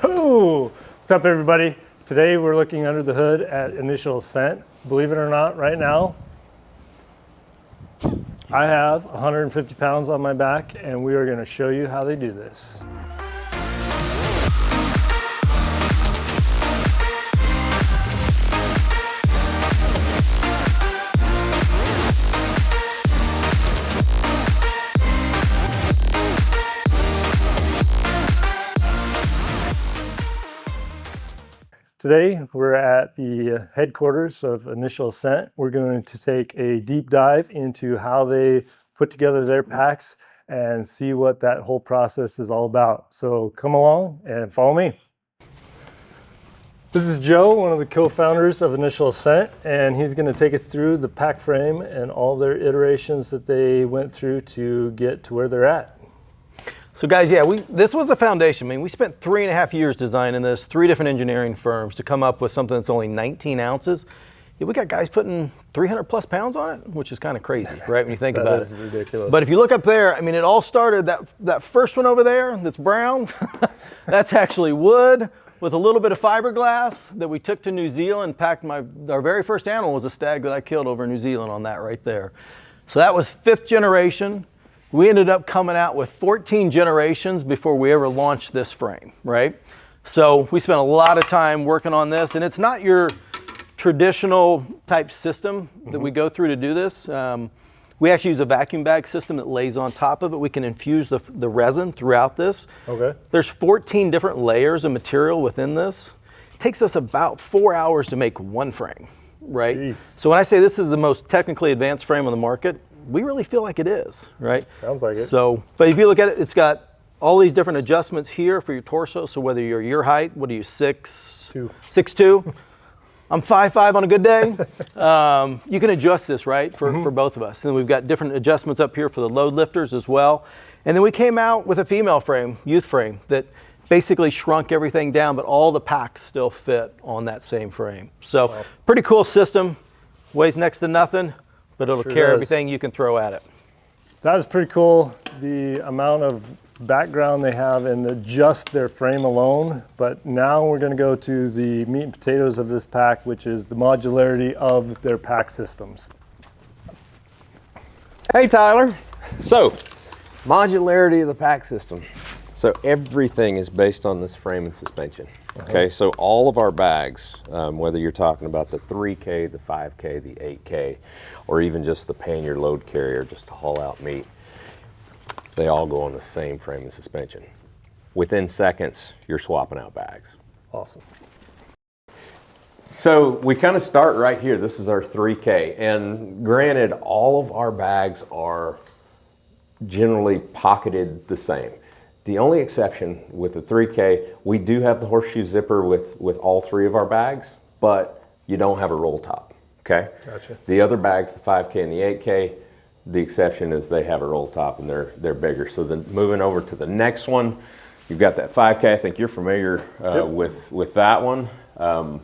Oh, what's up everybody? Today we're looking under the hood at Initial Ascent. Believe it or not, right now, I have 150 pounds on my back and we are gonna show you how they do this. Today, we're at the headquarters of Initial Ascent. We're going to take a deep dive into how they put together their packs and see what that whole process is all about. So come along and follow me. This is Joe, one of the co-founders of Initial Ascent, and he's going to take us through the pack frame and all their iterations that they went through to get to where they're at. So guys, yeah, this was the foundation. I mean, we spent 3.5 years designing this, 3 different engineering firms to come up with something that's only 19 ounces. Yeah, we got guys putting 300 plus pounds on it, which is kind of crazy, right, when you think about it. That is ridiculous. But if you look up there, I mean, it all started, that first one over there that's brown, that's actually wood with a little bit of fiberglass that we took to New Zealand, packed our very first animal was a stag that I killed over in New Zealand on that right there. So that was 5th generation. We ended up coming out with 14 generations before we ever launched this frame, right? So we spent a lot of time working on this, and it's not your traditional type system that we go through to do this. We actually use a vacuum bag system that lays on top of it. We can infuse the resin throughout this. Okay. There's 14 different layers of material within this. It takes us about 4 hours to make one frame, right? Jeez. So when I say this is the most technically advanced frame on the market, we really feel like it is, right? Sounds like it. So, but if you look at it, it's got all these different adjustments here for your torso. So whether you're your height, what are you, 6'2"? 6'2". I'm 5'5" on a good day. You can adjust this, right, for both of us. And then we've got different adjustments up here for the load lifters as well. And then we came out with a female frame, youth frame, that basically shrunk everything down, but all the packs still fit on that same frame. So wow. Pretty cool system, weighs next to nothing, but it'll carry everything you can throw at it. That is pretty cool, the amount of background they have in just their frame alone. But now we're going to go to the meat and potatoes of this pack, which is the modularity of their pack systems. Hey Tyler, so modularity of the pack system. So everything is based on this frame and suspension. Okay, so all of our bags, whether you're talking about the 3K, the 5K, the 8K, or even just the pannier load carrier just to haul out meat, they all go on the same frame and suspension. Within seconds, you're swapping out bags. Awesome. So we kind of start right here. This is our 3K, and granted, all of our bags are generally pocketed the same. The only exception with the 3K, we do have the horseshoe zipper with all 3 of our bags, but you don't have a roll top, okay? Gotcha. The other bags, the 5K and the 8K, the exception is they have a roll top and they're bigger. So then moving over to the next one, you've got that 5K, I think you're familiar with that one. And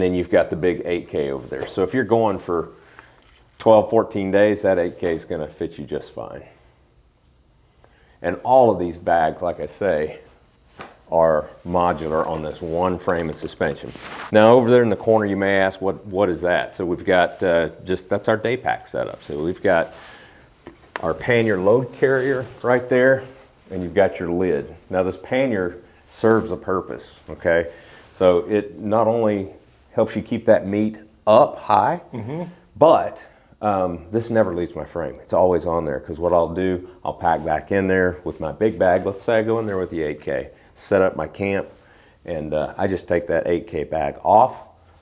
then you've got the big 8K over there. So if you're going for 12, 14 days, that 8K is gonna fit you just fine. And all of these bags, like I say, are modular on this one frame and suspension. Now over there in the corner, you may ask, what is that? So we've got that's our day pack setup. So we've got our pannier load carrier right there, and you've got your lid. Now this pannier serves a purpose, okay? So it not only helps you keep that meat up high, but this never leaves my frame. It's always on there, because what I'll do, I'll pack back in there with my big bag. Let's say I go in there with the 8K, set up my camp, and I just take that 8K bag off,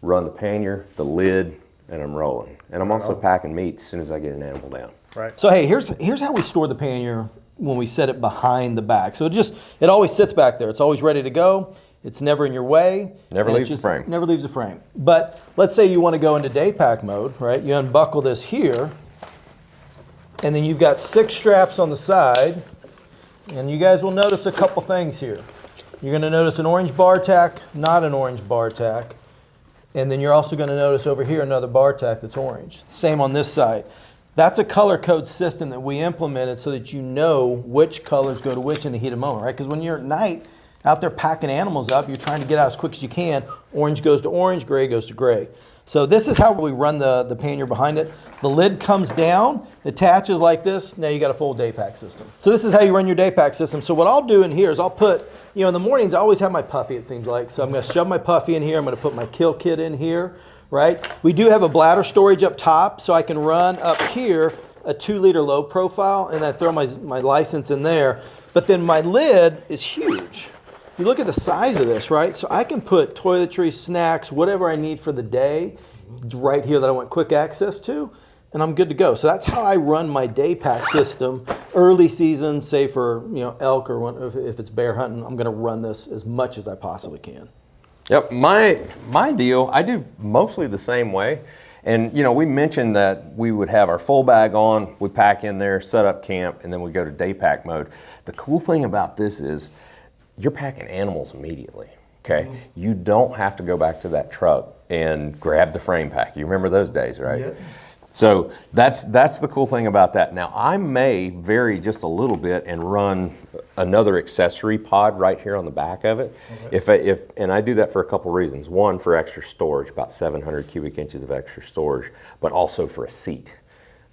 run the pannier, the lid, and I'm rolling. And I'm also packing meat as soon as I get an animal down. Right. So hey, here's how we store the pannier when we set it behind the back. So it always sits back there. It's always ready to go. It's never in your way. Never leaves the frame. Never leaves the frame. But let's say you want to go into day pack mode, right? You unbuckle this here, and then you've got 6 straps on the side, and you guys will notice a couple things here. You're going to notice an orange bar tack, not an orange bar tack, and then you're also going to notice over here another bar tack that's orange. Same on this side. That's a color code system that we implemented so that you know which colors go to which in the heat of the moment, right? Because when you're at night, out there packing animals up. You're trying to get out as quick as you can. Orange goes to orange, gray goes to gray. So this is how we run the pannier behind it. The lid comes down, attaches like this. Now you got a full day pack system. So this is how you run your day pack system. So what I'll do in here is I'll put, you know, in the mornings I always have my puffy, it seems like. So I'm going to shove my puffy in here. I'm going to put my kill kit in here, right? We do have a bladder storage up top, so I can run up here a 2-liter low profile, and I throw my license in there. But then my lid is huge. You look at the size of this, right? So I can put toiletries, snacks, whatever I need for the day right here that I want quick access to, and I'm good to go. So that's how I run my day pack system. Early season, say for, you know, elk or if it's bear hunting, I'm gonna run this as much as I possibly can. Yep, my deal, I do mostly the same way. And you know, we mentioned that we would have our full bag on, we pack in there, set up camp, and then we go to day pack mode. The cool thing about this is you're packing animals immediately, okay? Mm-hmm. You don't have to go back to that truck and grab the frame pack. You remember those days, right? Yep. So that's the cool thing about that. Now I may vary just a little bit and run another accessory pod right here on the back of it. Okay. And I do that for a couple reasons. One, for extra storage, about 700 cubic inches of extra storage, but also for a seat.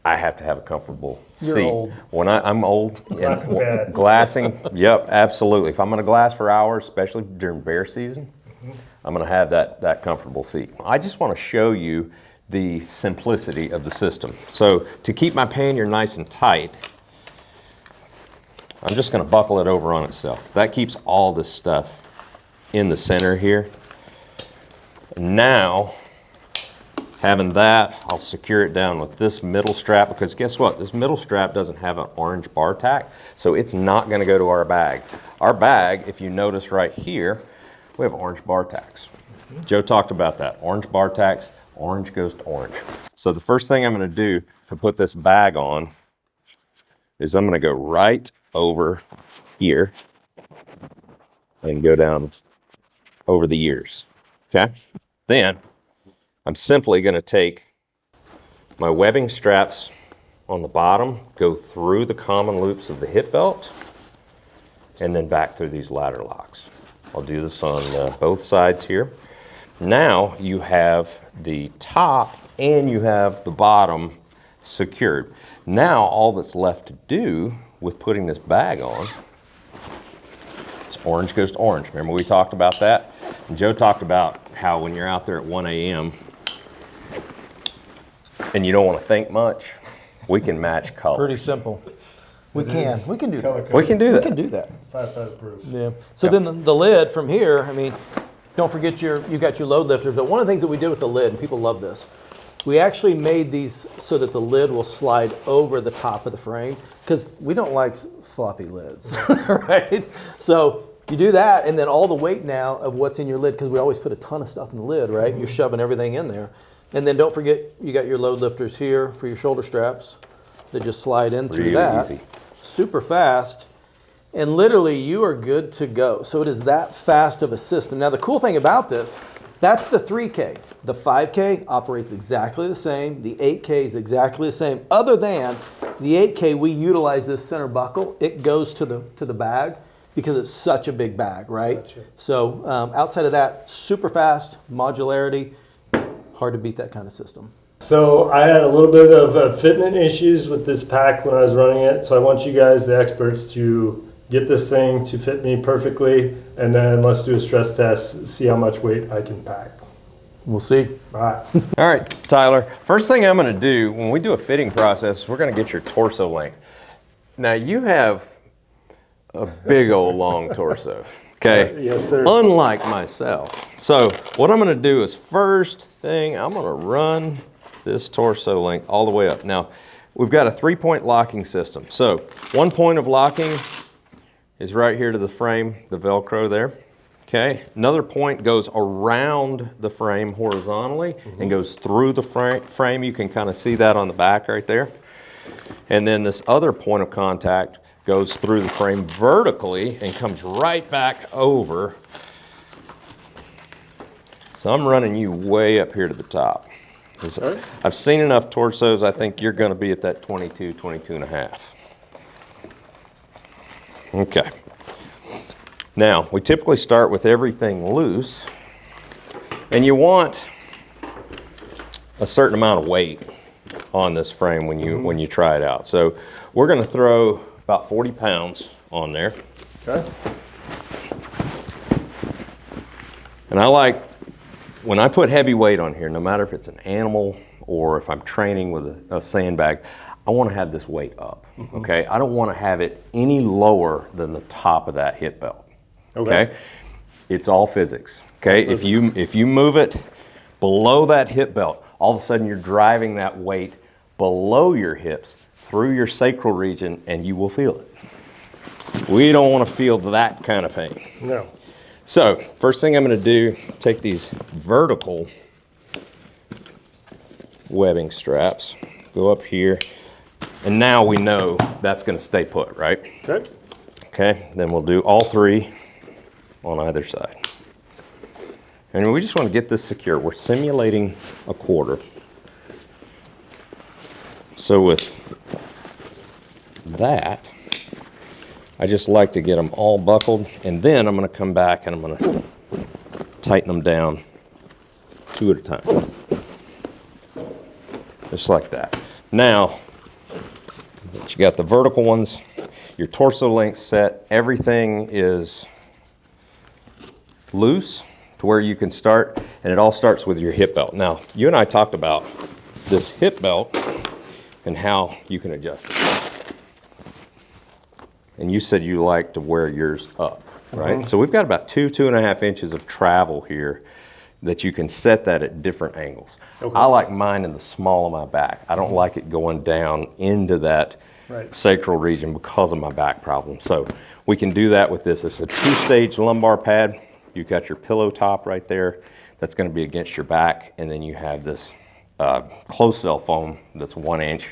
I have to have a comfortable You're seat. Old. When I'm old. Glassing bad. Glassing, yep, absolutely. If I'm gonna glass for hours, especially during bear season, I'm gonna have that comfortable seat. I just wanna show you the simplicity of the system. So to keep my pannier nice and tight, I'm just gonna buckle it over on itself. That keeps all this stuff in the center here. And now, having that, I'll secure it down with this middle strap, because guess what? This middle strap doesn't have an orange bar tack, so it's not gonna go to our bag. Our bag, if you notice right here, we have orange bar tacks. Joe talked about that, orange bar tacks, orange goes to orange. So the first thing I'm gonna do to put this bag on is I'm gonna go right over here and go down over the ears, okay? Then, I'm simply going to take my webbing straps on the bottom, go through the common loops of the hip belt, and then back through these ladder locks. I'll do this on both sides here. Now you have the top and you have the bottom secured. Now all that's left to do with putting this bag on is orange goes to orange. Remember we talked about that? And Joe talked about how when you're out there at 1 a.m. and you don't want to think much, we can match colors. Pretty simple. We can do that. We can do that. We can do that. 5.5 proof. Yeah. So then the lid from here, I mean, don't forget you got your load lifters, but one of the things that we did with the lid, and people love this, we actually made these so that the lid will slide over the top of the frame, because we don't like floppy lids, right? So you do that, and then all the weight now of what's in your lid, because we always put a ton of stuff in the lid, right? You're shoving everything in there. And then don't forget, you got your load lifters here for your shoulder straps that just slide in through Really that. easy. Super fast. And literally, you are good to go. So it is that fast of a system. Now, the cool thing about this, that's the 3K. The 5K operates exactly the same. The 8K is exactly the same. Other than the 8K, we utilize this center buckle. It goes to the bag because it's such a big bag, right? Gotcha. So outside of that, super fast, modularity. Hard to beat that kind of system. So I had a little bit of fitment issues with this pack when I was running it. So I want you guys, the experts, to get this thing to fit me perfectly, and then let's do a stress test, see how much weight I can pack. We'll see. All right. All right, Tyler. First thing I'm going to do when we do a fitting process, we're going to get your torso length. Now you have a big old long torso. Okay. Yes, sir. Unlike myself. So what I'm going to do is first thing I'm going to run this torso length all the way up. Now we've got a 3-point locking system. So 1 point of locking is right here to the frame, the Velcro there. Okay, another point goes around the frame horizontally and goes through the frame. You can kind of see that on the back right there. And then this other point of contact goes through the frame vertically and comes right back over. So I'm running you way up here to the top. I've seen enough torsos, I think you're going to be at that 22, 22 and a half. Okay. Now, we typically start with everything loose, and you want a certain amount of weight on this frame when you try it out. So we're going to throw about 40 pounds on there. Okay. And I like, when I put heavy weight on here, no matter if it's an animal or if I'm training with a sandbag, I want to have this weight up, okay? I don't want to have it any lower than the top of that hip belt, okay? It's all physics, okay? If you move it below that hip belt, all of a sudden you're driving that weight below your hips through your sacral region, and you will feel it. We don't want to feel that kind of pain. No. So, first thing I'm going to do, take these vertical webbing straps, go up here, and now we know that's going to stay put, right? Okay. Okay, then we'll do all 3 on either side. And we just want to get this secure. We're simulating a quarter. So with that, I just like to get them all buckled, and then I'm going to come back and I'm going to tighten them down 2 at a time. Just like that. Now, you got the vertical ones, your torso length set, everything is loose to where you can start, and it all starts with your hip belt. Now, you and I talked about this hip belt and how you can adjust it. And you said you like to wear yours up, right? So we've got about 2.5 inches of travel here that you can set that at different angles. Okay. I like mine in the small of my back. I don't like it going down into that sacral region because of my back problem. So we can do that with this. It's a 2-stage lumbar pad. You've got your pillow top right there. That's going to be against your back. And then you have this closed cell foam that's 1 inch.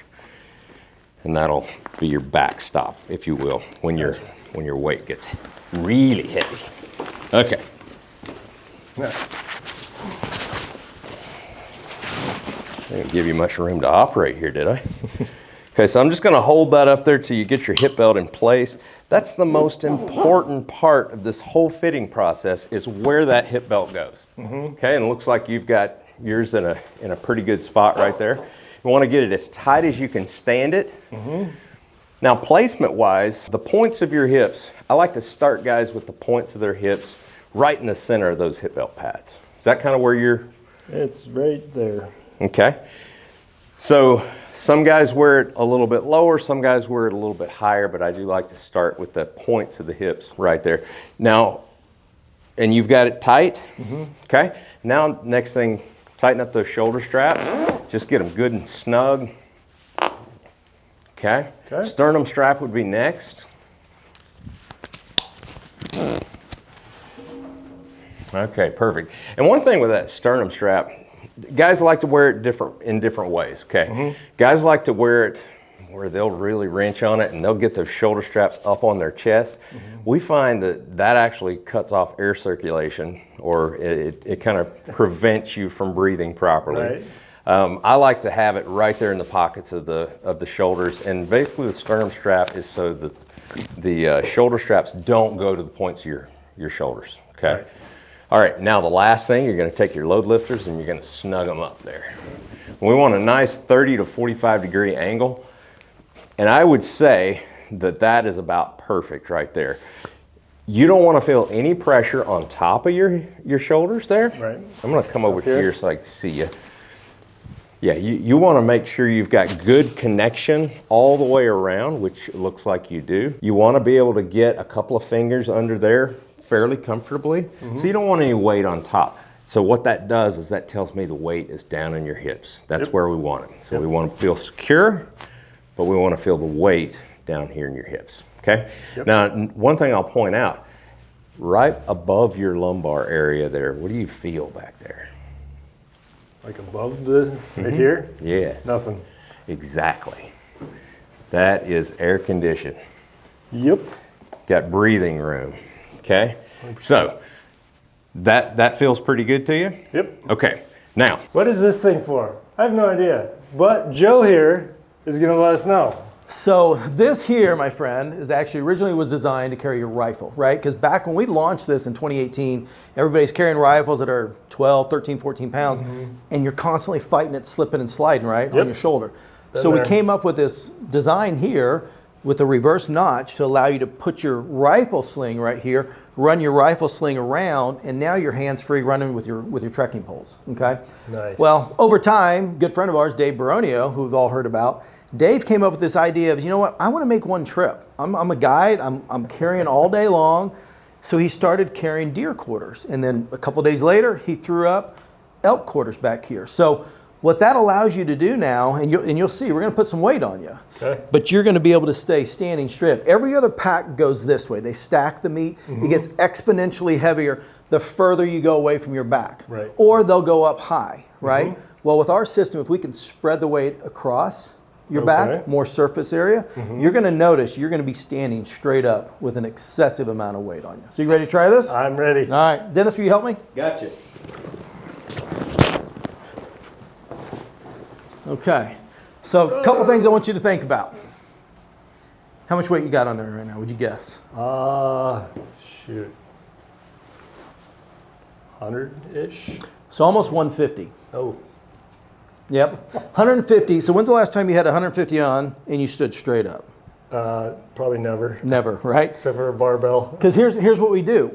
And that'll be your backstop, if you will, when your weight gets really heavy. Okay. I didn't give you much room to operate here, did I? Okay, so I'm just going to hold that up there till you get your hip belt in place. That's the most important part of this whole fitting process, is where that hip belt goes. Okay, and it looks like you've got yours in a pretty good spot right there. You want to get it as tight as you can stand it. Now, placement-wise, the points of your hips, I like to start guys with the points of their hips right in the center of those hip belt pads. Is that kind of where you're? It's right there. Okay. So some guys wear it a little bit lower, some guys wear it a little bit higher, but I do like to start with the points of the hips right there. Now, and you've got it tight, okay? Now, next thing, tighten up those shoulder straps. Just get them good and snug. Okay? Sternum strap would be next. Okay, perfect. And one thing with that sternum strap, guys like to wear it in different ways, okay? Guys like to wear it where they'll really wrench on it and they'll get those shoulder straps up on their chest. We find that actually cuts off air circulation, or it kind of prevents you from breathing properly. I like to have it right there in the pockets of the shoulders, and basically the sternum strap is so that the shoulder straps don't go to the points of your shoulders, okay? All right, now the last thing, you're going to take your load lifters and you're going to snug them up there. We want a nice 30 to 45 degree angle, and I would say that is about perfect right there. You don't want to feel any pressure on top of your shoulders there. I'm going to come over here so I can see you. Yeah, you want to make sure you've got good connection all the way around, which it looks like you do. You want to be able to get a couple of fingers under there fairly comfortably, so you don't want any weight on top. So what that does is that tells me the weight is down in your hips. That's where we want it. So we want to feel secure, but we want to feel the weight down here in your hips, okay? Now, one thing I'll point out, right above your lumbar area there, what do you feel back there? Like above the, right here? Yes. Nothing. Exactly. That is air conditioned. Yep. Got breathing room, okay? So, that feels pretty good to you? Yep. Okay, now. What is this thing for? I have no idea. But Joe here is gonna let us know. So this here, my friend, is actually originally was designed to carry your rifle, right? Because back when we launched this in 2018, everybody's carrying rifles that are 12, 13, 14 pounds, and you're constantly fighting it, slipping and sliding, right, on your shoulder. So we came up with this design here with a reverse notch to allow you to put your rifle sling right here, run your rifle sling around, and now your hands free running with your trekking poles, okay? Nice. Well, over time, good friend of ours, Dave Baronio, who we've all heard about, Dave came up with this idea of, you know what, I want to make one trip. I'm a guide, I'm carrying all day long. So he started carrying deer quarters. And then a couple days later, he threw up elk quarters back here. So what that allows you to do now, and you'll see, we're going to put some weight on you. Okay. But you're going to be able to stay standing straight. Every other pack goes this way. They stack the meat. It gets exponentially heavier the further you go away from your back. Right. Or they'll go up high, right? Well, with our system, if we can spread the weight across your back, more surface area, you're going to notice you're going to be standing straight up with an excessive amount of weight on you. So you ready to try this? I'm ready. All right. Dennis, will you help me? Gotcha. Okay. So a couple things I want you to think about. How much weight you got on there right now? Would you guess? Shoot. 100-ish? So almost 150. Oh. Yep. 150. So when's the last time you had 150 on and you stood straight up? Probably never. Never, right? Except for a barbell. Because here's what we do.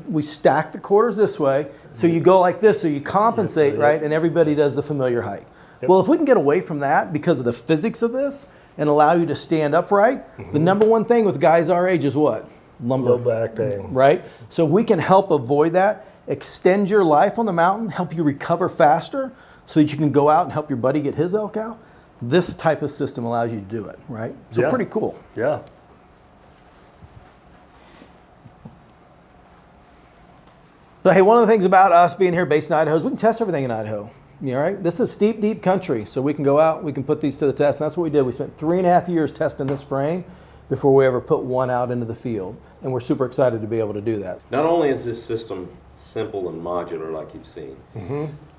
We stack the quarters this way, so you go like this, so you compensate, right? And everybody does the familiar height. Well, if we can get away from that because of the physics of this and allow you to stand upright, the number one thing with guys our age is what? Lumbar. Low back pain. Right? So we can help avoid that, extend your life on the mountain, help you recover faster so that you can go out and help your buddy get his elk out. This type of system allows you to do it, right? So pretty cool. Yeah. So hey, one of the things about us being here based in Idaho is we can test everything in Idaho. All right? This is steep, deep country, so we can go out, we can put these to the test, and that's what we did. We spent 3.5 years testing this frame before we ever put one out into the field, and we're super excited to be able to do that. Not only is this system simple and modular like you've seen,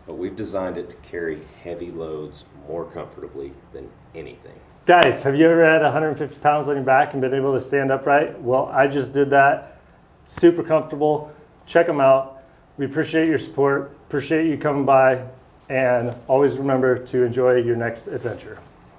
but we've designed it to carry heavy loads more comfortably than anything. Guys, have you ever had 150 pounds on your back and been able to stand upright? Well, I just did that. Super comfortable. Check them out. We appreciate your support. Appreciate you coming by. And always remember to enjoy your next adventure.